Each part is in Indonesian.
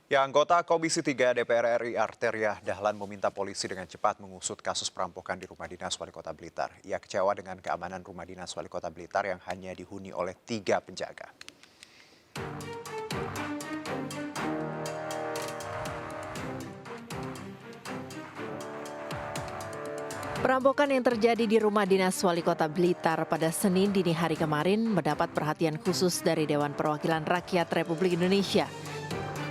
Ya, anggota Komisi 3 DPR RI Arteria Dahlan meminta polisi dengan cepat mengusut kasus perampokan di rumah dinas Wali Kota Blitar. Ia kecewa dengan keamanan rumah dinas Wali Kota Blitar yang hanya dihuni oleh 3 penjaga. Perampokan yang terjadi di rumah dinas Wali Kota Blitar pada Senin dini hari kemarin mendapat perhatian khusus dari Dewan Perwakilan Rakyat Republik Indonesia.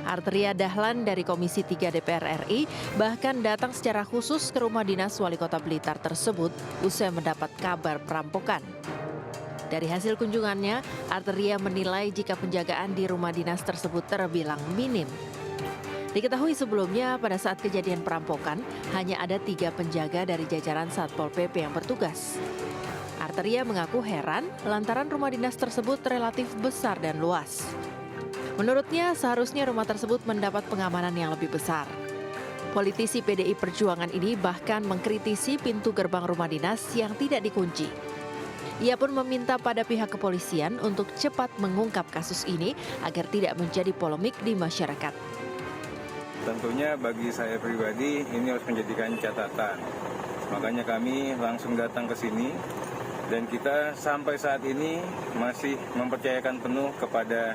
Arteria Dahlan dari Komisi 3 DPR RI bahkan datang secara khusus ke rumah dinas Wali Kota Blitar tersebut usai mendapat kabar perampokan. Dari hasil kunjungannya, Arteria menilai jika penjagaan di rumah dinas tersebut terbilang minim. Diketahui sebelumnya pada saat kejadian perampokan, hanya ada 3 penjaga dari jajaran Satpol PP yang bertugas. Arteria mengaku heran lantaran rumah dinas tersebut relatif besar dan luas. Menurutnya, seharusnya rumah tersebut mendapat pengamanan yang lebih besar. Politisi PDI Perjuangan ini bahkan mengkritisi pintu gerbang rumah dinas yang tidak dikunci. Ia pun meminta pada pihak kepolisian untuk cepat mengungkap kasus ini agar tidak menjadi polemik di masyarakat. Tentunya bagi saya pribadi ini harus menjadikan catatan. Makanya kami langsung datang ke sini dan kita sampai saat ini masih mempercayakan penuh kepada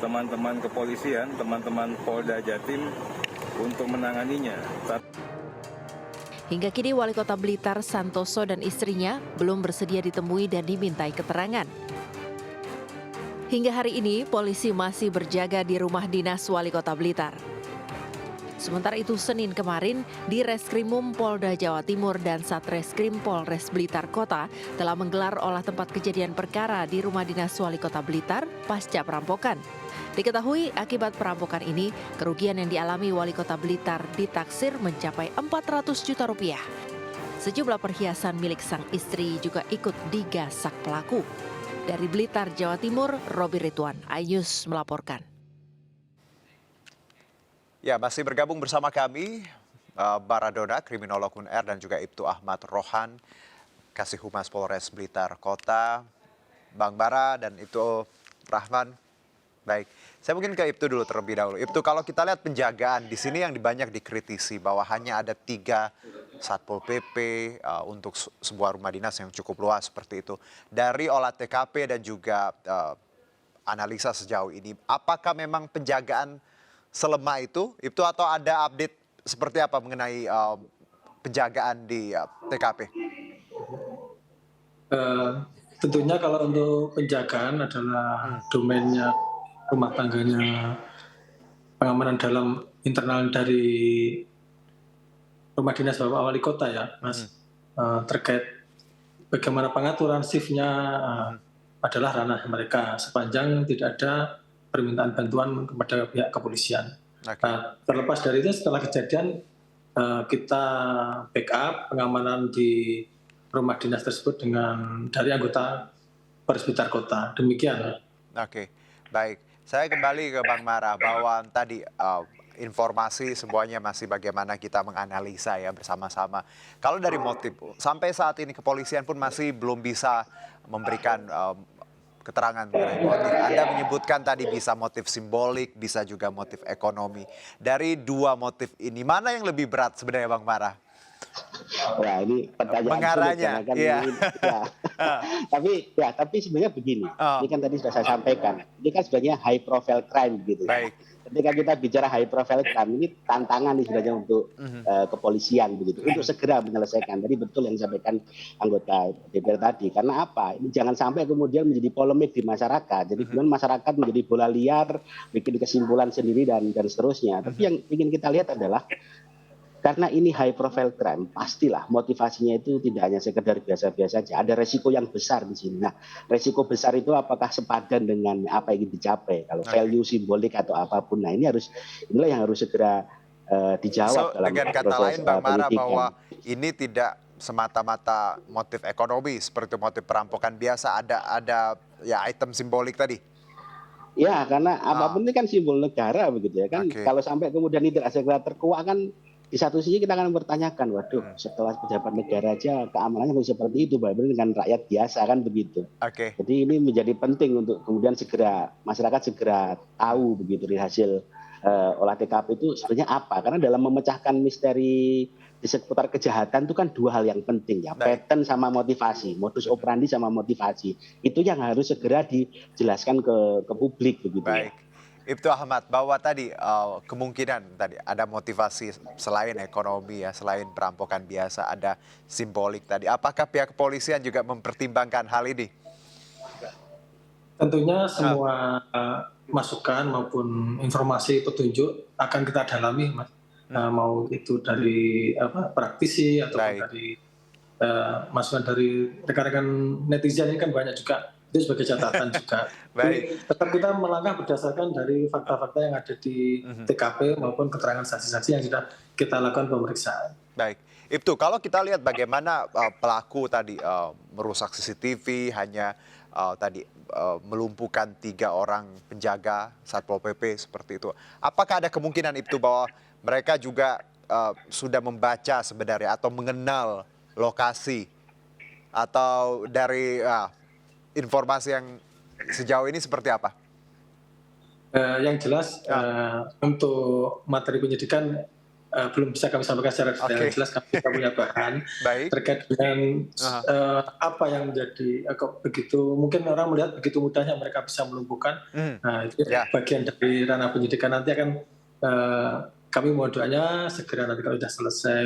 teman-teman kepolisian, teman-teman Polda Jatim untuk menanganinya. Hingga kini Wali Kota Blitar Santoso dan istrinya belum bersedia ditemui dan dimintai keterangan. Hingga hari ini polisi masih berjaga di rumah dinas Wali Kota Blitar. Sementara itu Senin kemarin di Reskrimum Polda Jawa Timur dan Satreskrim Polres Blitar Kota telah menggelar olah tempat kejadian perkara di rumah dinas Wali Kota Blitar pasca perampokan. Diketahui akibat perampokan ini, kerugian yang dialami Wali Kota Blitar ditaksir mencapai 400 juta rupiah. Sejumlah perhiasan milik sang istri juga ikut digasak pelaku. Dari Blitar, Jawa Timur, Robi Ridwan, iNews melaporkan. Ya, masih bergabung bersama kami Baradona, kriminolog UNR, dan juga Ibtu Ahmad Rohan, Kasih Humas Polres Blitar Kota, Bang Bara dan Ibtu Rahman. Baik, saya mungkin ke Ibtu dulu terlebih dahulu. Ibtu, kalau kita lihat penjagaan di sini yang banyak dikritisi bahwa hanya ada 3 Satpol PP untuk sebuah rumah dinas yang cukup luas seperti itu. Dari olah TKP dan juga analisa sejauh ini, apakah memang penjagaan selemah itu atau ada update seperti apa mengenai penjagaan di TKP? Tentunya kalau untuk penjagaan adalah domainnya rumah tangganya pengamanan dalam internal dari rumah dinas Bapak Wali Kota ya, Mas. Terkait bagaimana pengaturan shift-nya adalah ranah mereka sepanjang tidak ada permintaan bantuan kepada pihak kepolisian. Okay. Nah, terlepas dari itu setelah kejadian kita backup pengamanan di rumah dinas tersebut dari anggota Polres Blitar Kota. Demikian. Oke, baik. Saya kembali ke Bang Mara bahwa tadi informasi semuanya masih bagaimana kita menganalisa ya bersama-sama. Kalau dari motif, sampai saat ini kepolisian pun masih belum bisa memberikan keterangan mengenai motif. Anda menyebutkan tadi bisa motif simbolik, bisa juga motif ekonomi. Dari 2 motif ini, mana yang lebih berat sebenarnya Bang Mara? Wah, ini pertanyaan mengarahnya, sulit, iya. Tapi sebenarnya begini, ini kan tadi sudah saya sampaikan, ini kan sebenarnya high profile crime gitu. Baik. Ketika kita bicara high profile crime, ini tantangan nih sebenarnya untuk kepolisian begitu, untuk segera menyelesaikan. Tadi betul yang disampaikan anggota DPR tadi, karena apa? Ini jangan sampai kemudian menjadi polemik di masyarakat. Jadi kemudian masyarakat menjadi bola liar, bikin kesimpulan sendiri dan seterusnya. Tapi yang ingin kita lihat adalah karena ini high profile crime, pastilah motivasinya itu tidak hanya sekedar biasa-biasa saja. Ada resiko yang besar di sini. Nah, resiko besar itu apakah sepadan dengan apa yang ingin dicapai? Kalau value simbolik atau apapun, nah inilah yang harus segera dijawab dalam dengan kata proses lain, Bang Mara, penyidikan. bahwa ini tidak semata-mata motif ekonomi seperti motif perampokan biasa, ada ya item simbolik tadi. Ya, karena apapun ini kan simbol negara begitu ya kan. Okay. Kalau sampai kemudian ini tidak segera terkuak kan. Di satu sisi kita akan mempertanyakan, waduh, setelah pejabat negara aja keamanannya seperti itu, bagaimana dengan rakyat biasa kan begitu. Oke. Jadi ini menjadi penting untuk kemudian masyarakat segera tahu begitu dari hasil olah TKP itu sebenarnya apa? Karena dalam memecahkan misteri di seputar kejahatan itu kan dua hal yang penting ya, Baik. pattern sama motivasi, modus operandi sama motivasi. Itu yang harus segera dijelaskan ke publik begitu ya. Baik. Ibtu Ahmad, bahwa tadi kemungkinan tadi ada motivasi selain ekonomi ya, selain perampokan biasa, ada simbolik tadi. Apakah pihak kepolisian juga mempertimbangkan hal ini? Tentunya semua masukan maupun informasi petunjuk akan kita dalami, Mas. Mau itu dari praktisi ataupun Baik. dari masukan dari rekan-rekan netizen ini kan banyak juga, itu sebagai catatan juga. Baik. Jadi, tetap kita melangkah berdasarkan dari fakta-fakta yang ada di TKP maupun keterangan saksi-saksi yang sudah kita lakukan pemeriksaan. Baik, Ibtu, kalau kita lihat bagaimana pelaku tadi merusak CCTV, hanya melumpuhkan 3 orang penjaga Satpol PP seperti itu. Apakah ada kemungkinan Ibtu bahwa mereka juga sudah membaca sebenarnya atau mengenal lokasi atau dari informasi yang sejauh ini seperti apa? Yang jelas untuk materi penyidikan belum bisa kami sampaikan secara detail. Oke. Yang jelas kami punya bahan Baik. terkait dengan apa yang menjadi kok begitu, mungkin orang melihat begitu mudahnya mereka bisa melumpuhkan. Nah, itu Ya. bagian dari ranah penyidikan. Nanti akan kami mohon doanya segera nanti kalau sudah selesai,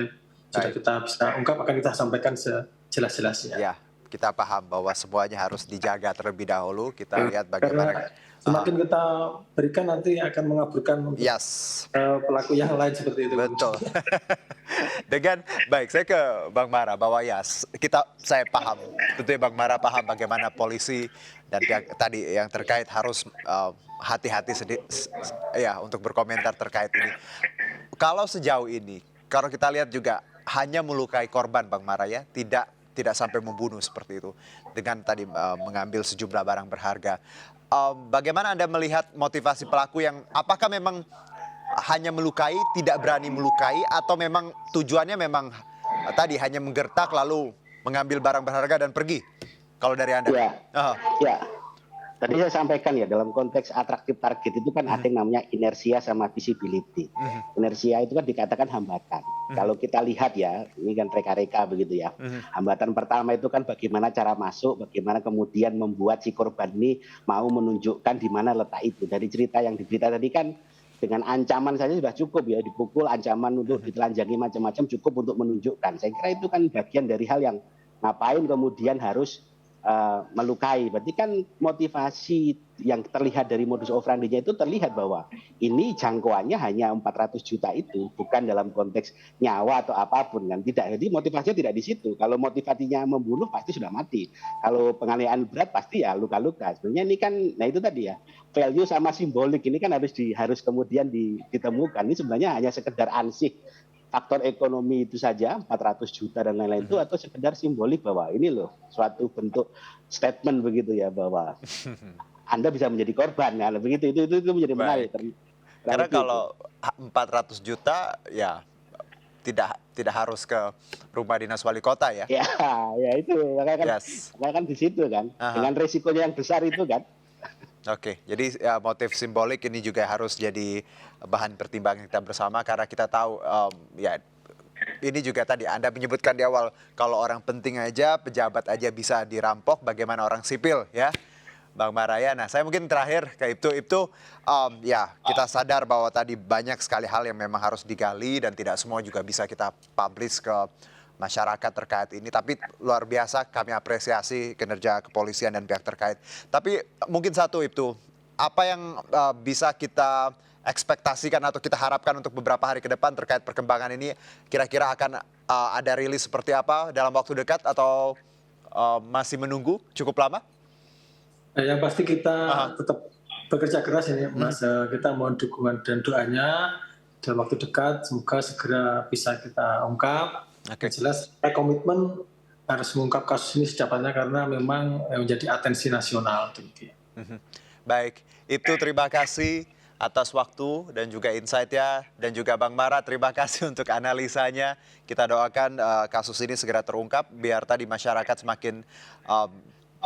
sudah Baik. kita bisa ungkap, akan kita sampaikan sejelas-jelasnya. Ya, kita paham bahwa semuanya harus dijaga terlebih dahulu. Kita lihat bagaimana. Karena semakin kita berikan nanti akan mengaburkan untuk Yes. pelaku yang lain seperti itu. Betul. Dengan baik, saya ke Bang Mara bahwa ya saya paham, tentunya Bang Mara paham bagaimana polisi dan pihak tadi yang terkait harus hati-hati ya untuk berkomentar terkait ini. Kalau sejauh ini, kalau kita lihat juga hanya melukai korban Bang Mara ya, tidak sampai membunuh seperti itu dengan tadi mengambil sejumlah barang berharga. Bagaimana Anda melihat motivasi pelaku yang apakah memang hanya melukai, tidak berani melukai, atau memang tujuannya memang tadi hanya menggertak lalu mengambil barang berharga dan pergi? Kalau dari Anda? Ya, ya. Tadi saya sampaikan ya, dalam konteks atraktif target itu kan ada yang namanya inersia sama visibility. Inersia itu kan dikatakan hambatan. Kalau kita lihat ya, ini kan reka-reka begitu ya. Hambatan pertama itu kan bagaimana cara masuk, bagaimana kemudian membuat si korban ini mau menunjukkan di mana letak itu. Dari cerita yang diberita tadi kan dengan ancaman saja sudah cukup ya, dipukul, ancaman untuk ditelanjangi macam-macam cukup untuk menunjukkan. Saya kira itu kan bagian dari hal yang ngapain kemudian harus melukai. Berarti kan motivasi yang terlihat dari modus operandinya itu terlihat bahwa ini jangkauannya hanya 400 juta itu, bukan dalam konteks nyawa atau apapun kan. Tidak, jadi motivasinya tidak di situ. Kalau motivasinya membunuh pasti sudah mati. Kalau penganiayaan berat pasti ya luka-luka. Sebenarnya ini kan, nah itu tadi ya, value sama simbolik ini kan harus kemudian ditemukan. Ini sebenarnya hanya sekedar ansih faktor ekonomi itu saja 400 juta dan lain-lain itu, atau sekedar simbolik bahwa ini loh suatu bentuk statement begitu ya, bahwa Anda bisa menjadi korban ya, begitu itu menjadi menarik. Karena kalau 400 juta ya tidak harus ke rumah dinas wali kota ya. Ya itu makanya kan di situ kan, dengan resikonya yang besar itu kan. Oke, jadi motif simbolik ini juga harus jadi bahan pertimbangan kita bersama, karena kita tahu ya ini juga tadi Anda menyebutkan di awal, kalau orang penting aja, pejabat aja bisa dirampok, bagaimana orang sipil ya, Bang Maraya. Nah, saya mungkin terakhir ke Ibtu, ya kita sadar bahwa tadi banyak sekali hal yang memang harus digali dan tidak semua juga bisa kita publish ke masyarakat terkait ini, tapi luar biasa kami apresiasi kinerja kepolisian dan pihak terkait. Tapi mungkin satu Ibtu, apa yang bisa kita ekspektasikan atau kita harapkan untuk beberapa hari ke depan terkait perkembangan ini, kira-kira akan ada rilis seperti apa dalam waktu dekat atau masih menunggu cukup lama? Yang pasti kita tetap bekerja keras ini, Mas. Kita mohon dukungan dan doanya dalam waktu dekat, semoga segera bisa kita ungkap. Jelas komitmen harus mengungkap kasus ini secepatnya karena memang menjadi atensi nasional. Baik, Ibtu terima kasih atas waktu dan juga insight-nya, dan juga Bang Mara terima kasih untuk analisanya. Kita doakan kasus ini segera terungkap biar tadi masyarakat semakin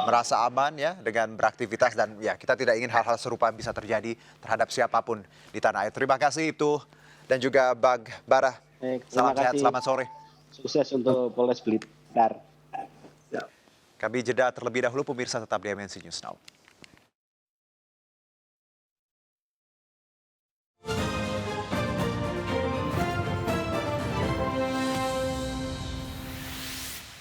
merasa aman ya dengan beraktivitas, dan ya kita tidak ingin hal-hal serupa bisa terjadi terhadap siapapun di tanah air. Terima kasih itu dan juga Bang Bara. Baik, Salam terima sehat, kasih. selamat sore. Sukses untuk Polres Blitar. Kami jeda terlebih dahulu, pemirsa tetap di MNC News Now.